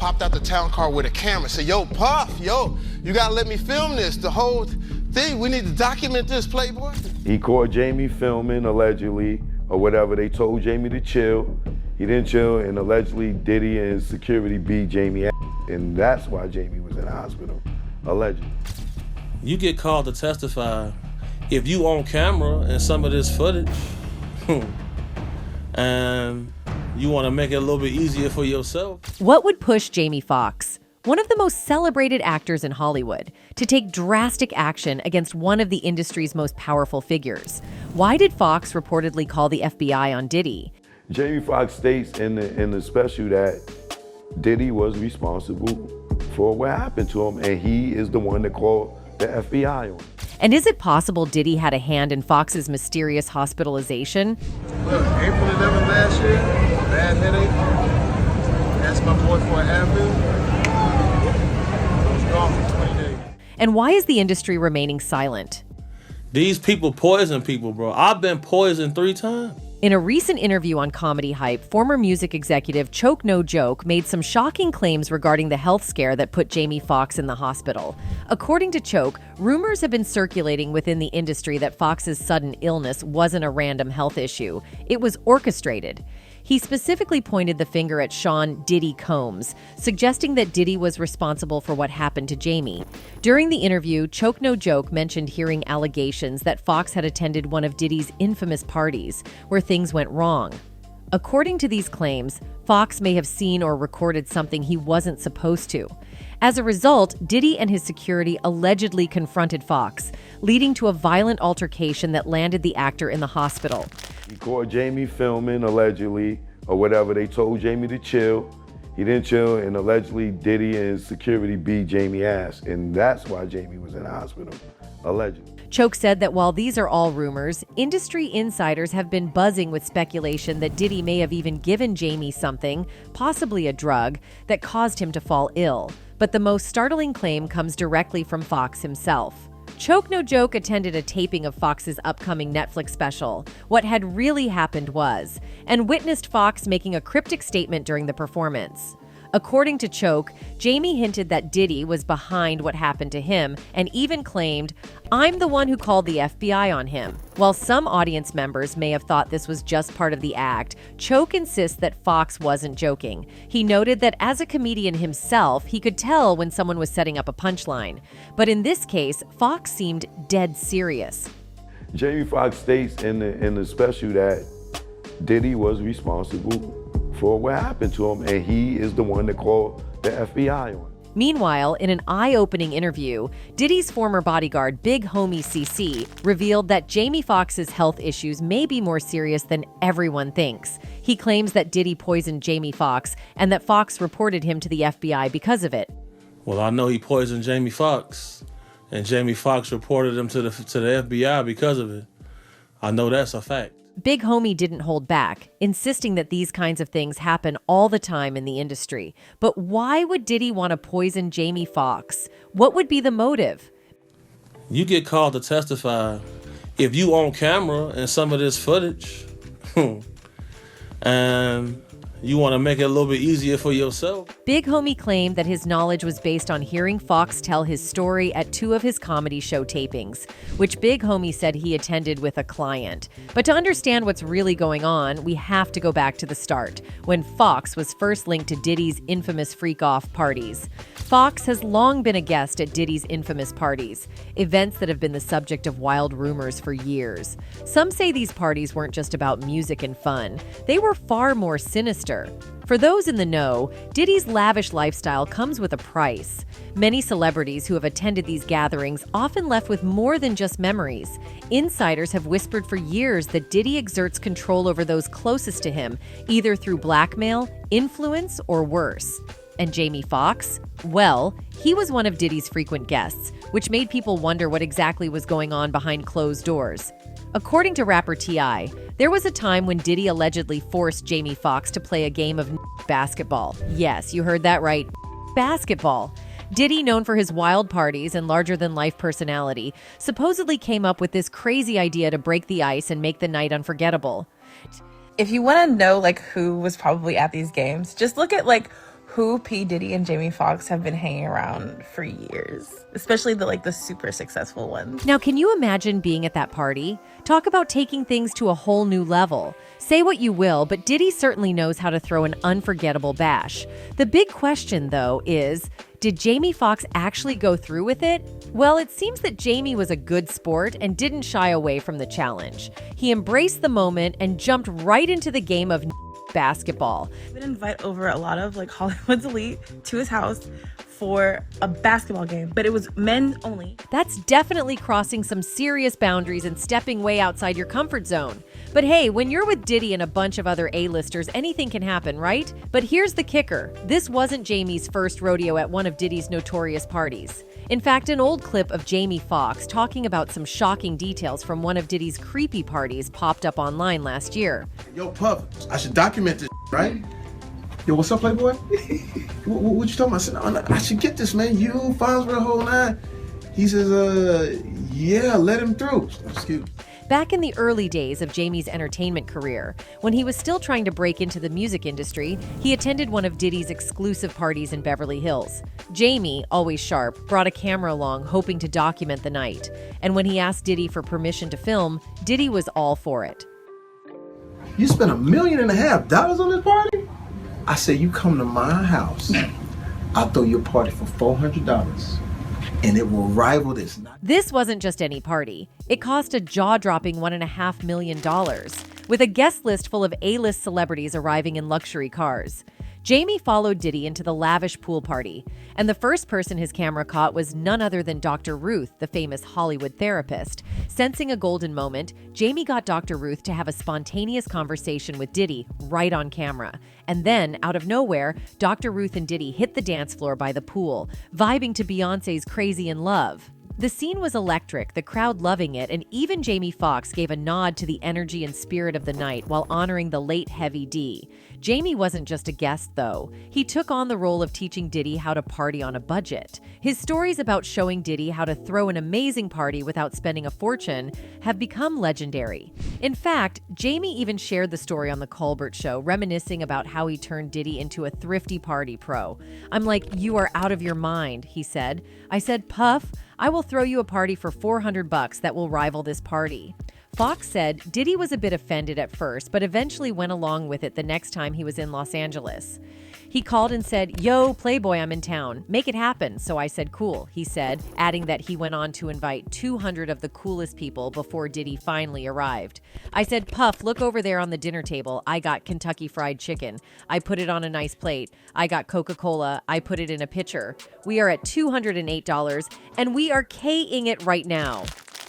popped out the town car with a camera, said, yo, Puff, yo, you gotta let me film this, the whole thing, we need to document this, Playboy. He caught Jamie filming, allegedly, or whatever. They told Jamie to chill. He didn't chill, and allegedly Diddy and security beat Jamie, and that's why Jamie was in the hospital, allegedly. You get called to testify if you on camera and some of this footage, and you want to make it a little bit easier for yourself. What would push Jamie Foxx, one of the most celebrated actors in Hollywood, to take drastic action against one of the industry's most powerful figures? Why did Foxx reportedly call the FBI on Diddy? Jamie Foxx states in the special that Diddy was responsible for what happened to him, and he is the one that called the FBI on him. And is it possible Diddy had a hand in Foxx's mysterious hospitalization? Look, April 11th last year, bad headache. Asked my boy for an Advil. I was gone for 20 days. And why is the industry remaining silent? These people poison people, bro. I've been poisoned 3 times. In a recent interview on Comedy Hype, former music executive Choke No Joke made some shocking claims regarding the health scare that put Jamie Foxx in the hospital. According to Choke, rumors have been circulating within the industry that Foxx's sudden illness wasn't a random health issue. It was orchestrated. He specifically pointed the finger at Sean Diddy Combs, suggesting that Diddy was responsible for what happened to Jamie. During the interview, Choke No Joke mentioned hearing allegations that Foxx had attended one of Diddy's infamous parties, where things went wrong. According to these claims, Foxx may have seen or recorded something he wasn't supposed to. As a result, Diddy and his security allegedly confronted Foxx, leading to a violent altercation that landed the actor in the hospital. He caught Jamie filming, allegedly, or whatever. They told Jamie to chill. He didn't chill, and allegedly Diddy and security beat Jamie ass, and that's why Jamie was in the hospital, allegedly. Choke said that while these are all rumors, industry insiders have been buzzing with speculation that Diddy may have even given Jamie something, possibly a drug, that caused him to fall ill. But the most startling claim comes directly from Foxx himself. Choke No Joke attended a taping of Foxx's upcoming Netflix special, What Had Really Happened Was, and witnessed Foxx making a cryptic statement during the performance. According to Choke, Jamie hinted that Diddy was behind what happened to him and even claimed, "I'm the one who called the FBI on him." While some audience members may have thought this was just part of the act, Choke insists that Foxx wasn't joking. He noted that as a comedian himself, he could tell when someone was setting up a punchline. But in this case, Foxx seemed dead serious. Jamie Foxx states in the special that Diddy was responsible for what happened to him, and he is the one that called the FBI on him. Meanwhile, in an eye-opening interview, Diddy's former bodyguard, Big Homie CC, revealed that Jamie Foxx's health issues may be more serious than everyone thinks. He claims that Diddy poisoned Jamie Foxx and that Foxx reported him to the FBI because of it. Well, I know he poisoned Jamie Foxx, and Jamie Foxx reported him to the FBI because of it. I know that's a fact. Big Homie didn't hold back, insisting that these kinds of things happen all the time in the industry. But why would Diddy want to poison Jamie Foxx? What would be the motive? You get called to testify if you on camera and some of this footage, and you want to make it a little bit easier for yourself. Big Homie claimed that his knowledge was based on hearing Foxx tell his story at 2 of his comedy show tapings, which Big Homie said he attended with a client. But to understand what's really going on, we have to go back to the start, when Foxx was first linked to Diddy's infamous freak-off parties. Foxx has long been a guest at Diddy's infamous parties, events that have been the subject of wild rumors for years. Some say these parties weren't just about music and fun. They were far more sinister. For those in the know, Diddy's lavish lifestyle comes with a price. Many celebrities who have attended these gatherings often left with more than just memories. Insiders have whispered for years that Diddy exerts control over those closest to him, either through blackmail, influence, or worse. And Jamie Foxx? Well, he was one of Diddy's frequent guests, which made people wonder what exactly was going on behind closed doors. According to rapper T.I., there was a time when Diddy allegedly forced Jamie Foxx to play a game of basketball. Yes, you heard that right, basketball. Diddy, known for his wild parties and larger-than-life personality, supposedly came up with this crazy idea to break the ice and make the night unforgettable. If you want to know who was probably at these games, just look at who P. Diddy and Jamie Foxx have been hanging around for years, especially the super successful ones. Now, can you imagine being at that party? Talk about taking things to a whole new level. Say what you will, but Diddy certainly knows how to throw an unforgettable bash. The big question, though, is, did Jamie Foxx actually go through with it? Well, it seems that Jamie was a good sport and didn't shy away from the challenge. He embraced the moment and jumped right into the game of basketball. He would invite over a lot of Hollywood's elite to his house for a basketball game, but it was men only. That's definitely crossing some serious boundaries and stepping way outside your comfort zone. But hey, when you're with Diddy and a bunch of other A-listers, anything can happen, right? But here's the kicker. This wasn't Jamie's first rodeo at one of Diddy's notorious parties. In fact, an old clip of Jamie Foxx talking about some shocking details from one of Diddy's creepy parties popped up online last year. Yo, Puff, I should document this, right? Yo, what's up, Playboy? what you talking about? I said, "Oh, I should get this, man. You, Fonz, the whole nine." He says, yeah, let him through. Excuse me. Back in the early days of Jamie's entertainment career, when he was still trying to break into the music industry, he attended one of Diddy's exclusive parties in Beverly Hills. Jamie, always sharp, brought a camera along hoping to document the night. And when he asked Diddy for permission to film, Diddy was all for it. You spent $1.5 million on this party? I said, you come to my house, I'll throw you a party for $400. And it will rival this. This wasn't just any party. It cost a jaw-dropping $1.5 million, with a guest list full of A-list celebrities arriving in luxury cars. Jamie followed Diddy into the lavish pool party, and the first person his camera caught was none other than Dr. Ruth, the famous Hollywood therapist. Sensing a golden moment, Jamie got Dr. Ruth to have a spontaneous conversation with Diddy right on camera. And then, out of nowhere, Dr. Ruth and Diddy hit the dance floor by the pool, vibing to Beyoncé's Crazy in Love. The scene was electric, the crowd loving it, and even Jamie Foxx gave a nod to the energy and spirit of the night while honoring the late Heavy D. Jamie wasn't just a guest, though. He took on the role of teaching Diddy how to party on a budget. His stories about showing Diddy how to throw an amazing party without spending a fortune have become legendary. In fact, Jamie even shared the story on The Colbert Show, reminiscing about how he turned Diddy into a thrifty party pro. "I'm like, you are out of your mind," he said. "I said, Puff, I will throw you a party for $400 that will rival this party." Fox said Diddy was a bit offended at first, but eventually went along with it the next time he was in Los Angeles. He called and said, "Yo, Playboy, I'm in town. Make it happen." So I said, "Cool," he said, adding that he went on to invite 200 of the coolest people before Diddy finally arrived. "I said, Puff, look over there on the dinner table. I got Kentucky Fried Chicken. I put it on a nice plate. I got Coca-Cola. I put it in a pitcher. We are at $208, and we are K-ing it right now."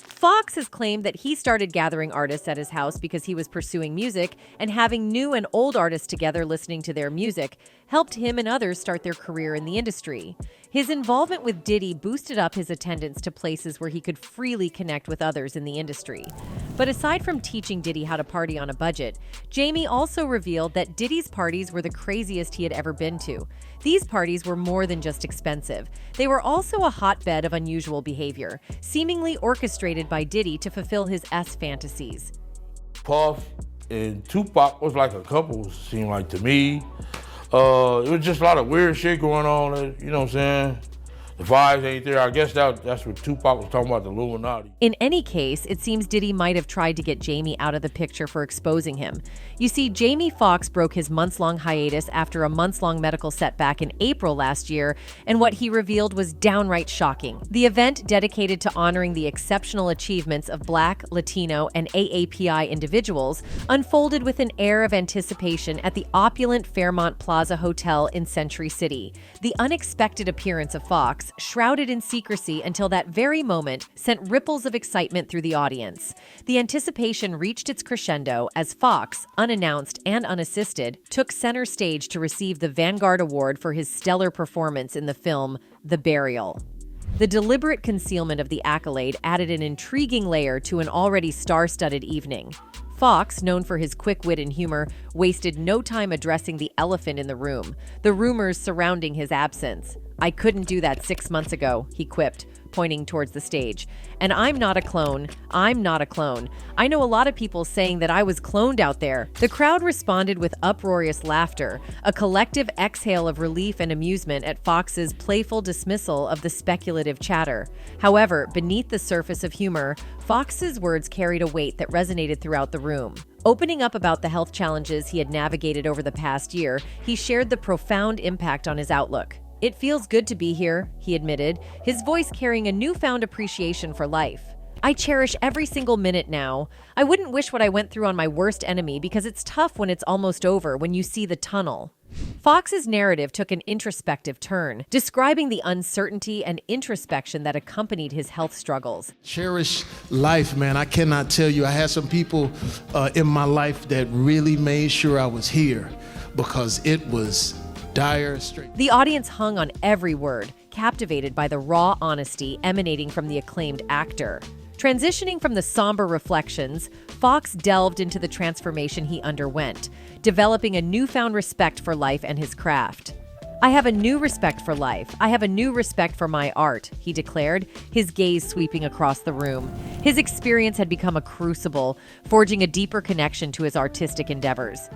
Fox has claimed that he started gathering artists at his house because he was pursuing music, and having new and old artists together listening to their music helped him and others start their career in the industry. His involvement with Diddy boosted up his attendance to places where he could freely connect with others in the industry. But aside from teaching Diddy how to party on a budget, Jamie also revealed that Diddy's parties were the craziest he had ever been to. These parties were more than just expensive. They were also a hotbed of unusual behavior, seemingly orchestrated by Diddy to fulfill his fantasies. Puff and Tupac was like a couple, seemed like to me. It was just a lot of weird shit going on, you know what I'm saying? The vibes ain't there. I guess that's what Tupac was talking about, the Illuminati. In any case, it seems Diddy might have tried to get Jamie out of the picture for exposing him. You see, Jamie Foxx broke his months-long hiatus after a months-long medical setback in April last year, and what he revealed was downright shocking. The event, dedicated to honoring the exceptional achievements of Black, Latino, and AAPI individuals, unfolded with an air of anticipation at the opulent Fairmont Plaza Hotel in Century City. The unexpected appearance of Foxx, shrouded in secrecy until that very moment, sent ripples of excitement through the audience. The anticipation reached its crescendo as Foxx, unannounced and unassisted, took center stage to receive the Vanguard Award for his stellar performance in the film The Burial. The deliberate concealment of the accolade added an intriguing layer to an already star-studded evening. Foxx, known for his quick wit and humor, wasted no time addressing the elephant in the room, the rumors surrounding his absence. "I couldn't do that 6 months ago," he quipped, pointing towards the stage. "And I'm not a clone. I'm not a clone. I know a lot of people saying that I was cloned out there." The crowd responded with uproarious laughter, a collective exhale of relief and amusement at Fox's playful dismissal of the speculative chatter. However, beneath the surface of humor, Fox's words carried a weight that resonated throughout the room. Opening up about the health challenges he had navigated over the past year, he shared the profound impact on his outlook. "It feels good to be here," he admitted, his voice carrying a newfound appreciation for life. "I cherish every single minute now. I wouldn't wish what I went through on my worst enemy because it's tough when it's almost over, when you see the tunnel." Fox's narrative took an introspective turn, describing the uncertainty and introspection that accompanied his health struggles. Cherish life, man. I cannot tell you. I had some people in my life that really made sure I was here because it was dire straits. The audience hung on every word, captivated by the raw honesty emanating from the acclaimed actor. Transitioning from the somber reflections, Fox delved into the transformation he underwent, developing a newfound respect for life and his craft. "I have a new respect for life. I have a new respect for my art," he declared, his gaze sweeping across the room. His experience had become a crucible, forging a deeper connection to his artistic endeavors.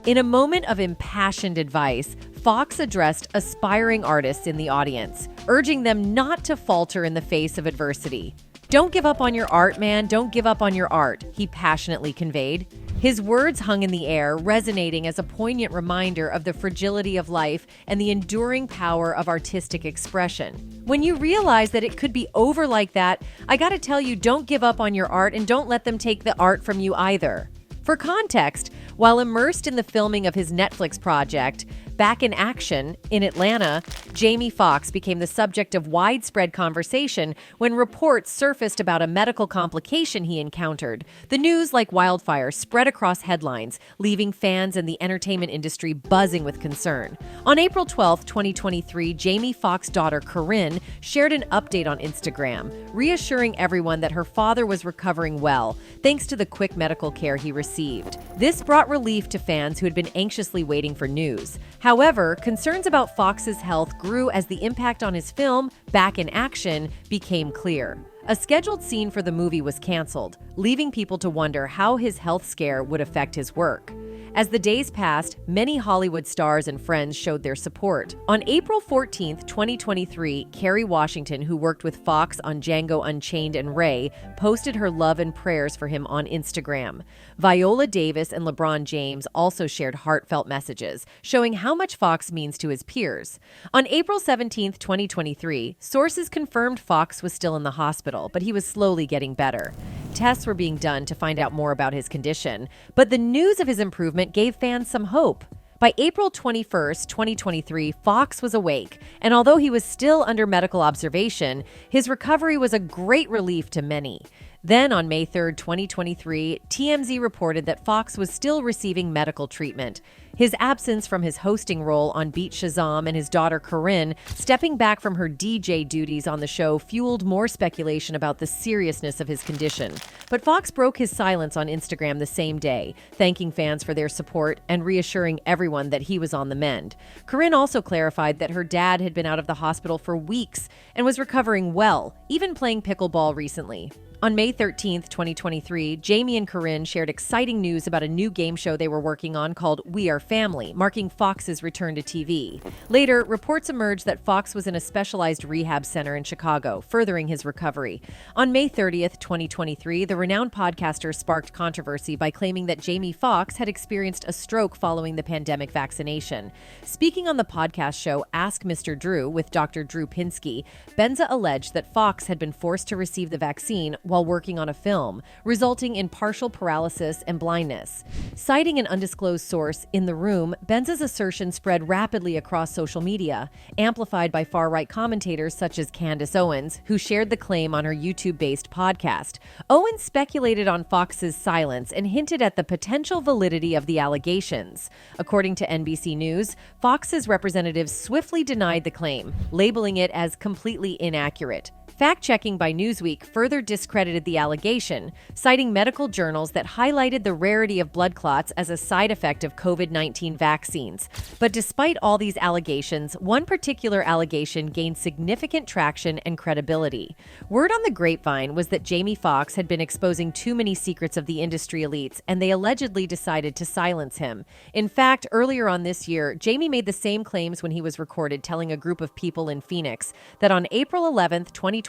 In a moment of impassioned advice, Fox addressed aspiring artists in the audience, urging them not to falter in the face of adversity. "Don't give up on your art, man. Don't give up on your art," he passionately conveyed. His words hung in the air, resonating as a poignant reminder of the fragility of life and the enduring power of artistic expression. When you realize that it could be over like that, I gotta tell you, don't give up on your art and don't let them take the art from you either. For context, while immersed in the filming of his Netflix project, Back in Action, in Atlanta, Jamie Foxx became the subject of widespread conversation when reports surfaced about a medical complication he encountered. The news, like wildfire, spread across headlines, leaving fans and the entertainment industry buzzing with concern. On April 12, 2023, Jamie Foxx's daughter, Corinne, shared an update on Instagram, reassuring everyone that her father was recovering well, thanks to the quick medical care he received. This brought relief to fans who had been anxiously waiting for news. However, concerns about Fox's health grew as the impact on his film, Back in Action, became clear. A scheduled scene for the movie was canceled, leaving people to wonder how his health scare would affect his work. As the days passed, many Hollywood stars and friends showed their support. On April 14, 2023, Kerry Washington, who worked with Fox on Django Unchained and Ray, posted her love and prayers for him on Instagram. Viola Davis and LeBron James also shared heartfelt messages, showing how much Fox means to his peers. On April 17, 2023, sources confirmed Fox was still in the hospital, but he was slowly getting better. Tests were being done to find out more about his condition, but the news of his improvement gave fans some hope. By April 21, 2023, Fox was awake, and although he was still under medical observation, his recovery was a great relief to many. Then, on May 3, 2023, TMZ reported that Fox was still receiving medical treatment. His absence from his hosting role on Beat Shazam and his daughter Corinne stepping back from her DJ duties on the show fueled more speculation about the seriousness of his condition. But Fox broke his silence on Instagram the same day, thanking fans for their support and reassuring everyone that he was on the mend. Corinne also clarified that her dad had been out of the hospital for weeks and was recovering well, even playing pickleball recently. On May 13, 2023, Jamie and Corinne shared exciting news about a new game show they were working on called We Are Family, marking Fox's return to TV. Later, reports emerged that Fox was in a specialized rehab center in Chicago, furthering his recovery. On May 30, 2023, the renowned podcaster sparked controversy by claiming that Jamie Foxx had experienced a stroke following the pandemic vaccination. Speaking on the podcast show Ask Mr. Drew with Dr. Drew Pinsky, Benza alleged that Fox had been forced to receive the vaccine while working on a film, resulting in partial paralysis and blindness. Citing an undisclosed source in the room, Benza's assertion spread rapidly across social media, amplified by far-right commentators such as Candace Owens, who shared the claim on her YouTube-based podcast. Owens speculated on Fox's silence and hinted at the potential validity of the allegations. According to NBC News, Fox's representatives swiftly denied the claim, labeling it as completely inaccurate. Fact-checking by Newsweek further discredited the allegation, citing medical journals that highlighted the rarity of blood clots as a side effect of COVID-19 vaccines. But despite all these allegations, one particular allegation gained significant traction and credibility. Word on the grapevine was that Jamie Foxx had been exposing too many secrets of the industry elites, and they allegedly decided to silence him. In fact, earlier on this year, Jamie made the same claims when he was recorded telling a group of people in Phoenix that on April 11th, 2023,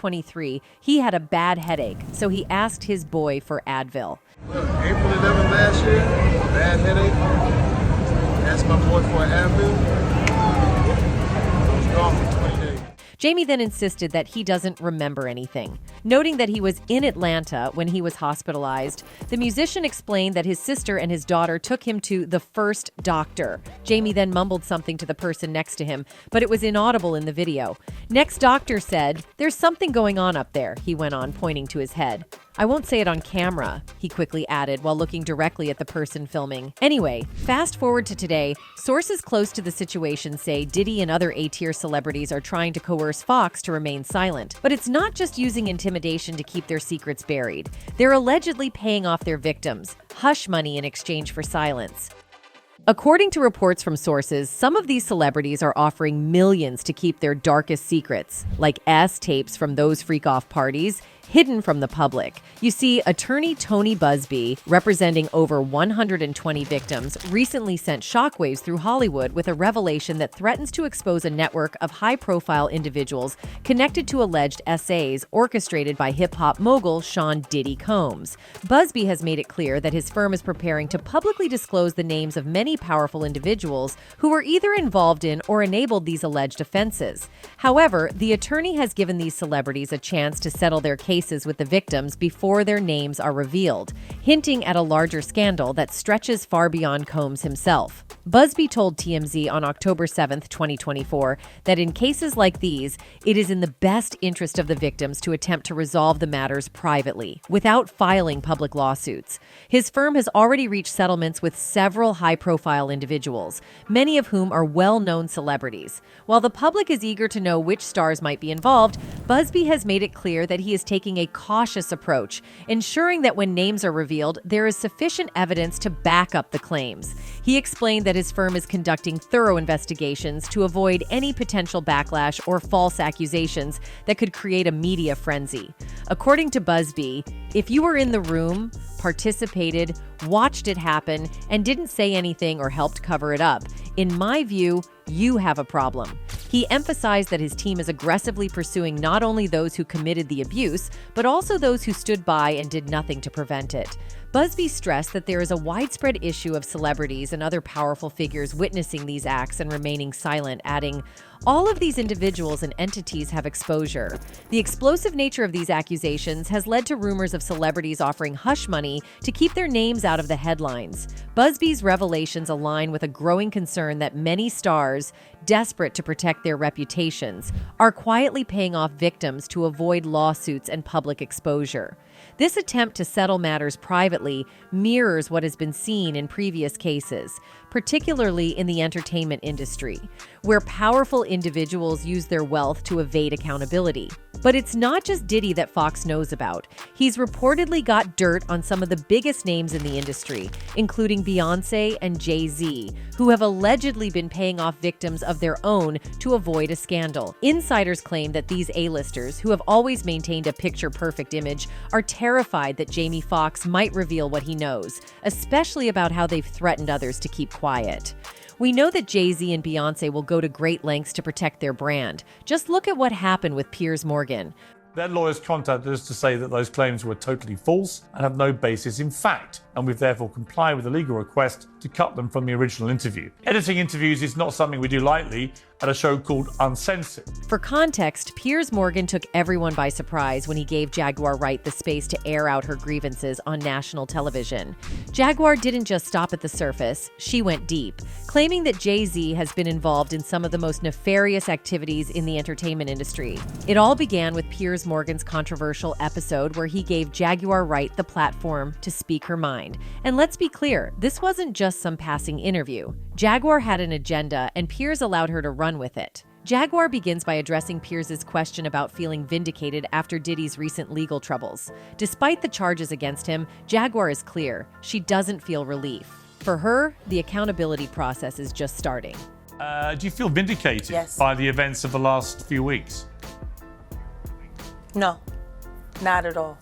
he had a bad headache, so he asked his boy for Advil. Look, April 11th last year, bad headache. Asked my boy for an Advil. I was gone for 20 days. Jamie then insisted that he doesn't remember anything. Noting that he was in Atlanta when he was hospitalized, the musician explained that his sister and his daughter took him to the first doctor. Jamie then mumbled something to the person next to him, but it was inaudible in the video. Next doctor said, "There's something going on up there," he went on, pointing to his head. "I won't say it on camera," he quickly added while looking directly at the person filming. Anyway, fast forward to today, sources close to the situation say Diddy and other A-tier celebrities are trying to coerce Fox to remain silent. But it's not just using intimidation to keep their secrets buried. They're allegedly paying off their victims hush money in exchange for silence. According to reports from sources, some of these celebrities are offering millions to keep their darkest secrets, like tapes from those freak-off parties, hidden from the public. You see, attorney Tony Busby, representing over 120 victims, recently sent shockwaves through Hollywood with a revelation that threatens to expose a network of high-profile individuals connected to alleged SAs orchestrated by hip-hop mogul Sean Diddy Combs. Busby has made it clear that his firm is preparing to publicly disclose the names of many powerful individuals who were either involved in or enabled these alleged offenses. However, the attorney has given these celebrities a chance to settle their cases with the victims before their names are revealed, hinting at a larger scandal that stretches far beyond Combs himself. Busby told TMZ on October 7th, 2024, that in cases like these, it is in the best interest of the victims to attempt to resolve the matters privately, without filing public lawsuits. His firm has already reached settlements with several high-profile individuals, many of whom are well-known celebrities. While the public is eager to know which stars might be involved, Busby has made it clear that he is taking a cautious approach, ensuring that when names are revealed, there is sufficient evidence to back up the claims. He explained that his firm is conducting thorough investigations to avoid any potential backlash or false accusations that could create a media frenzy. According to Busby, if you were in the room, participated, watched it happen, and didn't say anything or helped cover it up, in my view, you have a problem. He emphasized that his team is aggressively pursuing not only those who committed the abuse, but also those who stood by and did nothing to prevent it. Busby stressed that there is a widespread issue of celebrities and other powerful figures witnessing these acts and remaining silent, adding, "All of these individuals and entities have exposure. The explosive nature of these accusations has led to rumors of celebrities offering hush money to keep their names out of the headlines." Busby's revelations align with a growing concern that many stars, desperate to protect their reputations, are quietly paying off victims to avoid lawsuits and public exposure. This attempt to settle matters privately mirrors what has been seen in previous cases, particularly in the entertainment industry, where powerful individuals use their wealth to evade accountability. But it's not just Diddy that Fox knows about. He's reportedly got dirt on some of the biggest names in the industry, including Beyonce and Jay-Z, who have allegedly been paying off victims of their own to avoid a scandal. Insiders claim that these A-listers, who have always maintained a picture-perfect image, are terrified that Jamie Foxx might reveal what he knows, especially about how they've threatened others to keep quiet. We know that Jay-Z and Beyonce will go to great lengths to protect their brand. Just look at what happened with Piers Morgan. Their lawyers contacted us to say that those claims were totally false and have no basis in fact, and we've therefore complied with the legal request to cut them from the original interview. Editing interviews is not something we do lightly at a show called Uncensored. For context, Piers Morgan took everyone by surprise when he gave Jaguar Wright the space to air out her grievances on national television. Jaguar didn't just stop at the surface, she went deep, claiming that Jay-Z has been involved in some of the most nefarious activities in the entertainment industry. It all began with Piers Morgan's controversial episode where he gave Jaguar Wright the platform to speak her mind. And let's be clear, this wasn't just some passing interview. Jaguar had an agenda, and Piers allowed her to run with it. Jaguar begins by addressing Piers's question about feeling vindicated after Diddy's recent legal troubles. Despite the charges against him, Jaguar is clear. She doesn't feel relief. For her, the accountability process is just starting. Do you feel vindicated Yes. by the events of the last few weeks? No, not at all.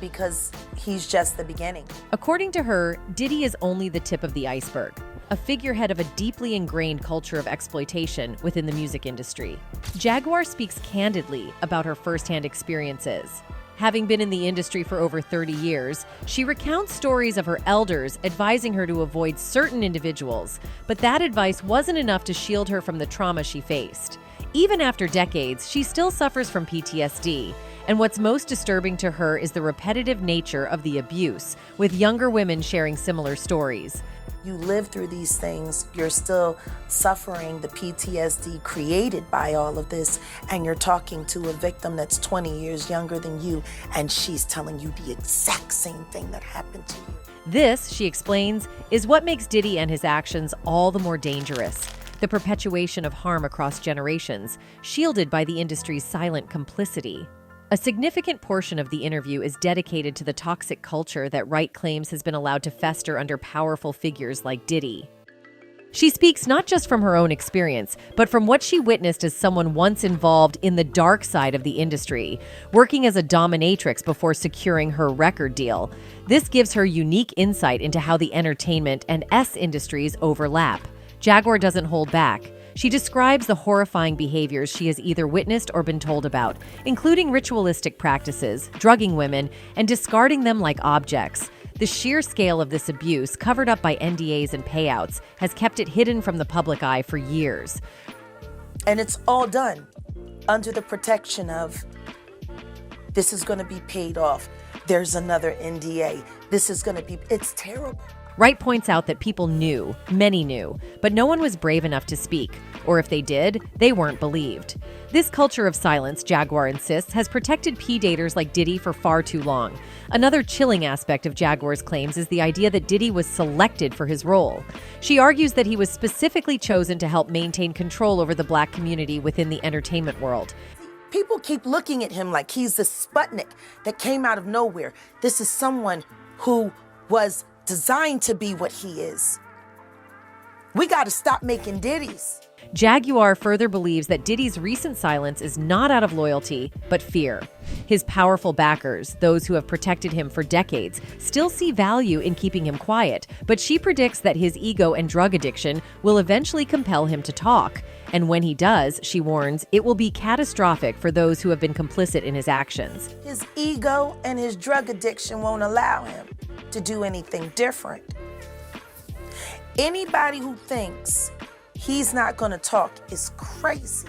Because he's just the beginning. According to her, Diddy is only the tip of the iceberg, a figurehead of a deeply ingrained culture of exploitation within the music industry. Jaguar speaks candidly about her firsthand experiences. Having been in the industry for over 30 years, she recounts stories of her elders advising her to avoid certain individuals, but that advice wasn't enough to shield her from the trauma she faced. Even after decades, she still suffers from PTSD, and what's most disturbing to her is the repetitive nature of the abuse, with younger women sharing similar stories. You live through these things, you're still suffering the PTSD created by all of this, and you're talking to a victim that's 20 years younger than you, and she's telling you the exact same thing that happened to you. This, she explains, is what makes Diddy and his actions all the more dangerous. The perpetuation of harm across generations, shielded by the industry's silent complicity. A significant portion of the interview is dedicated to the toxic culture that Wright claims has been allowed to fester under powerful figures like Diddy. She speaks not just from her own experience, but from what she witnessed as someone once involved in the dark side of the industry, working as a dominatrix before securing her record deal. This gives her unique insight into how the entertainment and industries overlap. Jaguar doesn't hold back. She describes the horrifying behaviors she has either witnessed or been told about, including ritualistic practices, drugging women, and discarding them like objects. The sheer scale of this abuse, covered up by NDAs and payouts, has kept it hidden from the public eye for years. And it's all done under the protection of, this is going to be paid off. There's another NDA. This is going to be, it's terrible. Wright points out that people knew, many knew, but no one was brave enough to speak, or if they did, they weren't believed. This culture of silence, Jaguar insists, has protected P-daters like Diddy for far too long. Another chilling aspect of Jaguar's claims is the idea that Diddy was selected for his role. She argues that he was specifically chosen to help maintain control over the Black community within the entertainment world. People keep looking at him like he's the Sputnik that came out of nowhere. This is someone who was designed to be what he is. We got to stop making Diddies. Jaguar further believes that Diddy's recent silence is not out of loyalty, but fear. His powerful backers, those who have protected him for decades, still see value in keeping him quiet, but she predicts that his ego and drug addiction will eventually compel him to talk. And when he does, she warns, it will be catastrophic for those who have been complicit in his actions. His ego and his drug addiction won't allow him to do anything different. Anybody who thinks he's not going to talk is crazy.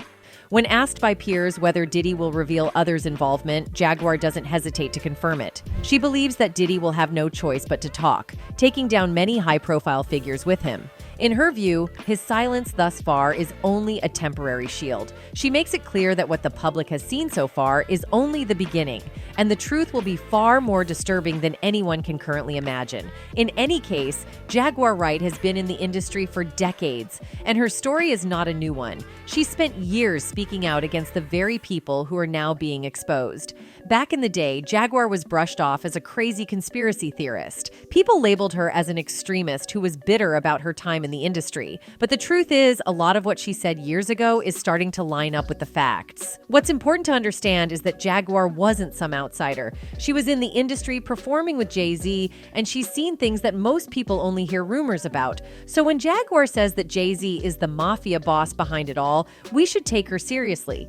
When asked by peers whether Diddy will reveal others' involvement, Jaguar doesn't hesitate to confirm it. She believes that Diddy will have no choice but to talk, taking down many high-profile figures with him. In her view, his silence thus far is only a temporary shield. She makes it clear that what the public has seen so far is only the beginning, and the truth will be far more disturbing than anyone can currently imagine. In any case, Jaguar Wright has been in the industry for decades, and her story is not a new one. She spent years speaking out against the very people who are now being exposed. Back in the day, Jaguar was brushed off as a crazy conspiracy theorist. People labeled her as an extremist who was bitter about her time in the industry. But the truth is, a lot of what she said years ago is starting to line up with the facts. What's important to understand is that Jaguar wasn't some outsider. She was in the industry performing with Jay-Z, and she's seen things that most people only hear rumors about. So when Jaguar says that Jay-Z is the mafia boss behind it all, we should take her seriously.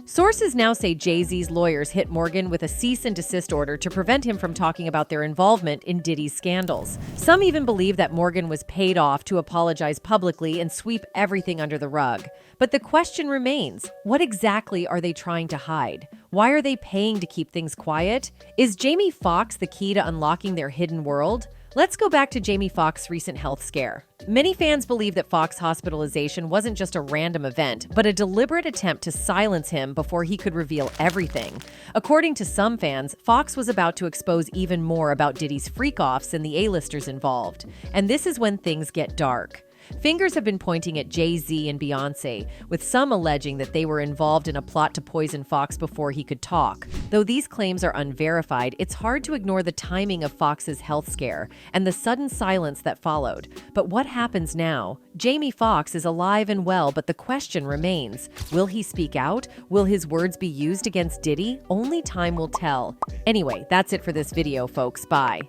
Sources now say Jay-Z's lawyers hit Morgan with a cease and desist order to prevent him from talking about their involvement in Diddy's scandals. Some even believe that Morgan was paid off to apologize publicly and sweep everything under the rug. But the question remains, what exactly are they trying to hide? Why are they paying to keep things quiet? Is Jamie Foxx the key to unlocking their hidden world? Let's go back to Jamie Foxx's recent health scare. Many fans believe that Fox's hospitalization wasn't just a random event, but a deliberate attempt to silence him before he could reveal everything. According to some fans, Foxx was about to expose even more about Diddy's freak-offs and the A-listers involved. And this is when things get dark. Fingers have been pointing at Jay-Z and Beyonce, with some alleging that they were involved in a plot to poison Foxx before he could talk. Though these claims are unverified, it's hard to ignore the timing of Foxx's health scare and the sudden silence that followed. But what happens now? Jamie Foxx is alive and well, but the question remains. Will he speak out? Will his words be used against Diddy? Only time will tell. Anyway, that's it for this video, folks. Bye.